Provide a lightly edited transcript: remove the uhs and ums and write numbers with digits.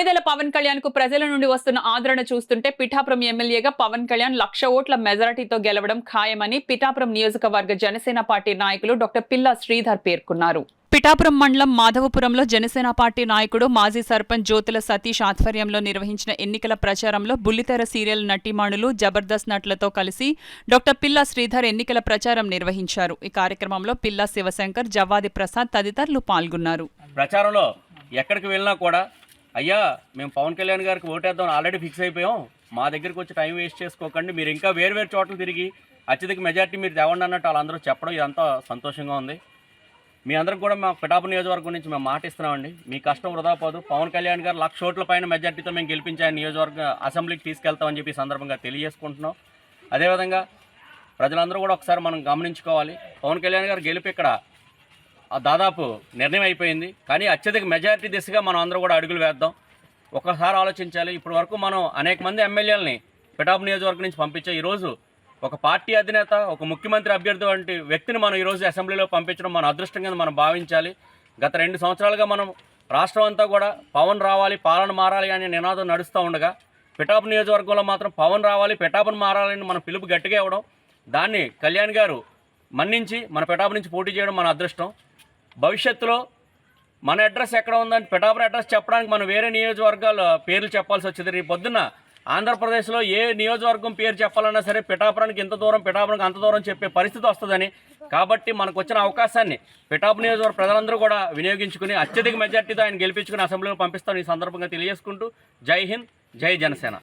కొణిదెల పవన్ కళ్యాణ్ కు ప్రజల నుండి వస్తున్న ఆదరణ చూస్తుంటే పిఠాపురం ఎమ్మెల్యేగా పవన్ కళ్యాణ్ 1,00,000 ఓట్ల మెజారిటీతో గెలవడం ఖాయమని పిఠాపురం నియోజకవర్గ జనసేన పార్టీ నాయకులు డాక్టర్ పిల్లా శ్రీధర్ పేర్కొన్నారు. పిఠాపురం మండలం మాధవపురంలో జనసేన పార్టీ నాయకుడు మాజీ సర్పంచ్ జ్యోతుల సతీష్ ఆధ్వర్యంలో నిర్వహించిన ఎన్నికల ప్రచారంలో బుల్లితెర సీరియల్ నటీమణులు జబర్దస్త్ నటులతో కలిసి డాక్టర్ పిల్లా శ్రీధర్ ఎన్నికల ప్రచారం నిర్వహించారు. ఈ కార్యక్రమంలో పిల్లా శివశంకర్, జవ్వాది ప్రసాద్ తదితరులు పాల్గొన్నారు. ప్రచారంలో ఎక్కడికి వెళ్ళినా కూడా అయ్యా మేము పవన్ కళ్యాణ్ గారికి ఓటేద్దాం ఆల్రెడీ ఫిక్స్ అయిపోయాం, మా దగ్గరికి వచ్చి టైం వేస్ట్ చేసుకోకండి, మీరు ఇంకా వేరు చోట్ల తిరిగి అత్యధిక మెజార్టీ మీరు తేవండి అన్నట్టు వాళ్ళందరూ చెప్పడం ఇదంతా సంతోషంగా ఉంది. మీ అందరికి కూడా మా పిఠాపురం నియోజకవర్గం నుంచి మేము మాట ఇస్తున్నామండి. మీ కష్టం వృధా పోదు. పవన్ కళ్యాణ్ గారు 1,00,000 ఓట్ల పైన మెజార్టీతో మేము గెలిపించి ఆయన నియోజకవర్గ అసెంబ్లీకి తీసుకెళ్తామని చెప్పి సందర్భంగా తెలియజేసుకుంటున్నాం. అదేవిధంగా ప్రజలందరూ కూడా ఒకసారి మనం గమనించుకోవాలి. పవన్ కళ్యాణ్ గారు గెలిపి ఇక్కడ దాదాపు నిర్ణయం అయిపోయింది. కానీ అత్యధిక మెజారిటీ దిశగా మనం అందరూ కూడా అడుగులు వేద్దాం. ఒకసారి ఆలోచించాలి. ఇప్పటి వరకు మనం అనేక మంది ఎమ్మెల్యేలని పిఠాపురం నియోజకవర్గం నుంచి పంపించాం. ఈరోజు ఒక పార్టీ అధినేత, ఒక ముఖ్యమంత్రి అభ్యర్థి వంటి వ్యక్తిని మనం ఈరోజు అసెంబ్లీలో పంపించడం మన అదృష్టంగా మనం భావించాలి. గత 2 సంవత్సరాలుగా మనం రాష్ట్రం అంతా కూడా పవన్ రావాలి, పాలన మారాలి అనే నినాదం నడుస్తూ ఉండగా పిఠాపురం నియోజకవర్గంలో మాత్రం పవన్ రావాలి, పిఠాపురం మారాలని మన పిలుపు గట్టిగా ఇవ్వడం, దాన్ని కళ్యాణ్ గారు మన్నించి మన పిఠాపురం నుంచి పోటీ చేయడం మన అదృష్టం. భవిష్యత్తులో మన అడ్రస్ ఎక్కడ ఉందని పిఠాపురం అడ్రస్ చెప్పడానికి మనం వేరే నియోజకవర్గాల పేర్లు చెప్పాల్సి వచ్చింది. రేపు పొద్దున్న ఆంధ్రప్రదేశ్లో ఏ నియోజకవర్గం పేరు చెప్పాలన్నా సరే పిఠాపురానికి ఇంత దూరం, పిఠాపురానికి అంత దూరం చెప్పే పరిస్థితి వస్తుందని, కాబట్టి మనకు వచ్చిన అవకాశాన్ని పిఠాపురం నియోజకవర్గ ప్రజలందరూ కూడా వినియోగించుకుని అత్యధిక మెజార్టీతో ఆయన గెలిపించుకుని అసెంబ్లీలో పంపిస్తామని ఈ సందర్భంగా తెలియజేసుకుంటూ జై హింద్, జై జనసేన.